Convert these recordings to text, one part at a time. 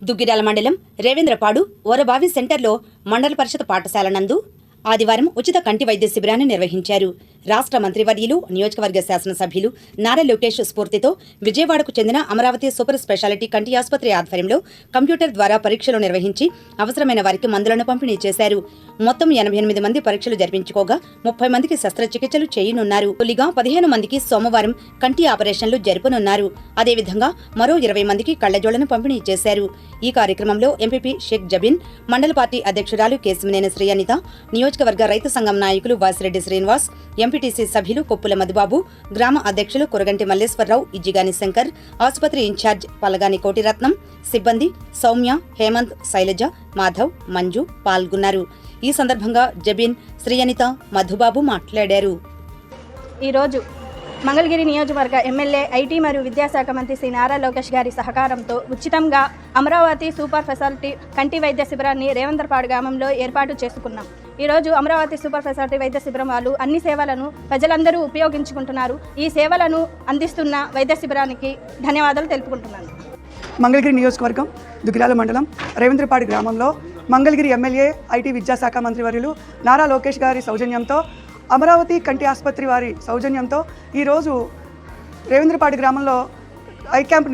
దుగ్గిరాల మండలం రేవేంద్రపాడు ఓరబావి సెంటర్లో మండల పరిషత్ పాఠశాల నందు ఆదివారం ఉచిత కంటి వైద్య శిబిరాన్ని నిర్వహించారు. రాష్ట్ర మంత్రివర్యులు నియోజకవర్గ శాసనసభ్యులు నారా లోకేష్ స్ఫూర్తితో విజయవాడకు చెందిన అమరావతి సూపర్ స్పెషాలిటీ కంటి ఆసుపత్రి ఆధ్వర్యంలో కంప్యూటర్ ద్వారా పరీక్షలు నిర్వహించి అవసరమైన వారికి మందులను పంపిణీ చేశారు. మొత్తం 88 మంది పరీక్షలు జరిపించుకోగా 30 మందికి శస్త్రచికిత్సలు చేయనున్నారు. తొలిగా 15 మందికి సోమవారం కంటి ఆపరేషన్లు జరుపనున్నారు. అదేవిధంగా మరో 20 మందికి కళ్లజోళ్లను పంపిణీ చేశారు. ఈ కార్యక్రమంలో ఎంపీపీ షేక్ జబీన్, మండల పార్టీ అధ్యక్షురాలు కేశిమనేని శ్రీ అనిత, నియోజకవర్గ రైతు సంఘం నాయకులు వాసిరెడ్డి శ్రీనివాస్, ఎంపీటీసీ సభ్యులు కొప్పుల మధుబాబు, గ్రామ అధ్యక్షులు కురగంటి మల్లేశ్వరరావు, ఇజ్జిగాని శంకర్, ఆసుపత్రి ఇన్ఛార్జ్ పలగాని కోటిరత్నం, సిబ్బంది సౌమ్య, హేమంత్, శైలజ, మాధవ్, మంజు పాల్గొన్నారు. ఈ సందర్భంగా జబీన్, శ్రీ అనిత, మధుబాబు మాట్లాడారు. ఈరోజు మంగళగిరి నియోజకవర్గ ఎమ్మెల్యే ఐటీ మరియు విద్యాశాఖ మంత్రి శ్రీ నారా లోకేష్ గారి సహకారంతో ఉచితంగా అమరావతి సూపర్ స్పెషాలిటీ కంటి వైద్య శిబిరాన్ని రేవంద్రపాడు గ్రామంలో ఏర్పాటు చేసుకున్నాం. ఈరోజు అమరావతి సూపర్ స్పెషాలిటీ వైద్య శిబిరం వాళ్ళు అన్ని సేవలను ప్రజలందరూ ఉపయోగించుకుంటున్నారు. ఈ సేవలను అందిస్తున్న వైద్య శిబిరానికి ధన్యవాదాలు తెలుపుకుంటున్నాను. మంగళగిరి నియోజకవర్గం దుగ్గిరాల మండలం రేవేంద్రపాడు గ్రామంలో మంగళగిరి ఎమ్మెల్యే ఐటీ విద్యాశాఖ మంత్రి వర్యులు నారా లోకేష్ గారి సౌజన్యంతో, అమరావతి కంటి ఆసుపత్రి వారి సౌజన్యంతో ఈరోజు రేవేంద్రపాడు గ్రామంలో ఐ క్యాంప్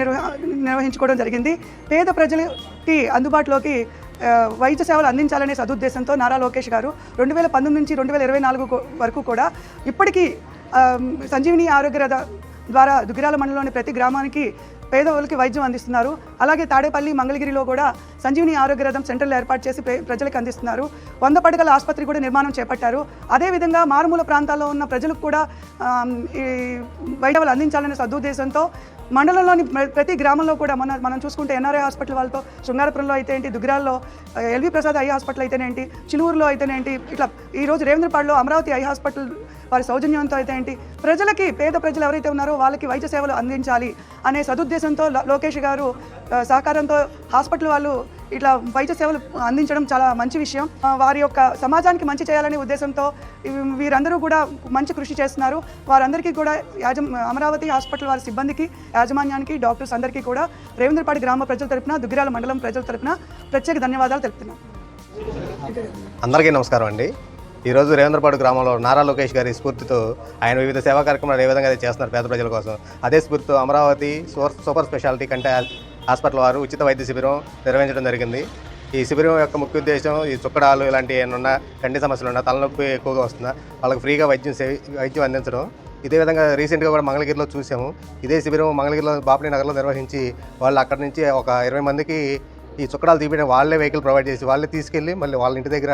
నిర్వహించుకోవడం జరిగింది. పేద ప్రజలకి అందుబాటులోకి వైద్య సేవలు అందించాలనే సదుద్దేశంతో నారా లోకేష్ గారు 2019 నుంచి 2024 వరకు కూడా ఇప్పటికీ సంజీవిని ఆరోగ్య రథ ద్వారా దుగ్గిరాల మండలంలోని ప్రతి గ్రామానికి పేదవాళ్ళకి వైద్యం అందిస్తున్నారు. అలాగే తాడేపల్లి, మంగళగిరిలో కూడా సంజీవిని ఆరోగ్య రథం సెంటర్లు ఏర్పాటు చేసి ప్రజలకు అందిస్తున్నారు. 100 పడకల ఆసుపత్రి కూడా నిర్మాణం చేపట్టారు. అదేవిధంగా మారుమూల ప్రాంతాల్లో ఉన్న ప్రజలకు కూడా ఈ వైద్యాలు అందించాలనే సదుద్దేశంతో మండలంలోని ప్రతి గ్రామంలో కూడా మనం చూసుకుంటే ఎన్ఆర్ఐ హాస్పిటల్ వాళ్ళతో శృంగారపురంలో అయితే ఏంటి, దుగ్గిరాల్లో ఎల్వి ప్రసాద్ ఐ హాస్పిటల్ అయితేనేంటి, చిలువురులో అయితేనేంటి, ఇట్లా ఈరోజు రేవేంద్రపాడులో అమరావతి ఐ హాస్పిటల్ వారి సౌజన్యంతో అయితే ఏంటి, ప్రజలకి పేద ప్రజలు ఎవరైతే ఉన్నారో వాళ్ళకి వైద్య సేవలు అందించాలి అనే సదుద్దేశంతో లోకేష్ గారు సహకారంతో హాస్పిటల్ వాళ్ళు ఇట్లా వైద్య సేవలు అందించడం చాలా మంచి విషయం. వారి యొక్క సమాజానికి మంచి చేయాలనే ఉద్దేశంతో వీరందరూ కూడా మంచి కృషి చేస్తున్నారు. వారందరికీ కూడా అమరావతి హాస్పిటల్ వారి సిబ్బందికి, యాజమాన్యానికి, డాక్టర్స్ అందరికీ కూడా రేవేంద్రపాడు గ్రామ ప్రజల తరపున, దుగ్గిరాల మండలం ప్రజల తరపున ప్రత్యేక ధన్యవాదాలు తెలుపుతున్నాను. అందరికీ నమస్కారం అండి. ఈరోజు రేవేంద్రపాడు గ్రామంలో నారా లోకేష్ గారి స్ఫూర్తితో ఆయన వివిధ సేవా కార్యక్రమాలు ఏ విధంగా చేస్తున్నారు పేద ప్రజల కోసం, అదే స్ఫూర్తితో అమరావతి సూపర్ స్పెషాలిటీ కంటి హాస్పిటల్ వారు ఉచిత వైద్య శిబిరం నిర్వహించడం జరిగింది. ఈ శిబిరం యొక్క ముఖ్య ఉద్దేశం ఈ చుక్కడాలు ఇలాంటి ఏమన్నా కంటి సమస్యలు ఉన్నా, తలనొప్పి ఎక్కువగా వస్తుందా వాళ్ళకి ఫ్రీగా వైద్యం అందించడం. ఇదే విధంగా రీసెంట్గా కూడా మంగళగిరిలో చూసాము. ఇదే శిబిరం మంగళగిరిలో బాపనీ నగర్లో నిర్వహించి వాళ్ళు అక్కడి నుంచి ఒక 20 మందికి ఈ చుక్కడాలు తీపిన వాళ్ళే వెహికల్ ప్రొవైడ్ చేసి వాళ్ళే తీసుకెళ్ళి మళ్ళీ వాళ్ళ ఇంటి దగ్గర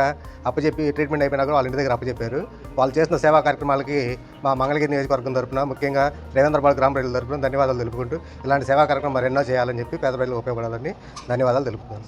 అప్పచెప్పి ట్రీట్మెంట్ అయిపోయినా వాళ్ళ ఇంటి దగ్గర అప్పచెప్పారు. వాళ్ళు చేసిన సేవా కార్యక్రమాలకి మా మంగళగిరి నియోజకవర్గం తరపున, ముఖ్యంగా రేవేంద్రపాడు గ్రామ ప్రజల తరపున ధన్యవాదాలు తెలుపుకుంటూ ఇలాంటి సేవా కార్యక్రమం మరెన్నో చేయాలని చెప్పి పేద ప్రజలకు ఉపయోగపడాలని ధన్యవాదాలు తెలుపుతున్నాను.